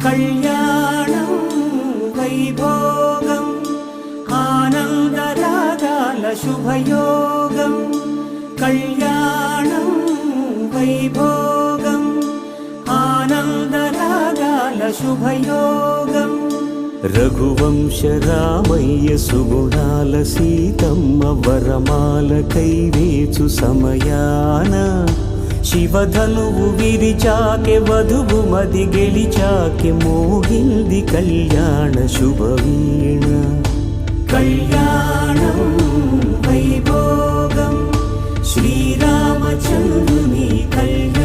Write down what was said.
కళ్యాణం వైభోగం ఆనందరాగాల శుభయోగం కళ్యాణం వైభోగం ఆనందరాగాల శుభయోగం రఘువంశ రామయ్య సుగుణాల సీతమ్మ వరమాల కైవేచు సమయాన శివధనువు విరిచాకె వధువు మది గెలిచాకె మోగింది కళ్యాణ శుభవీణ కళ్యాణం వైభోగం శ్రీరామచంద్రుని కళ్యాణం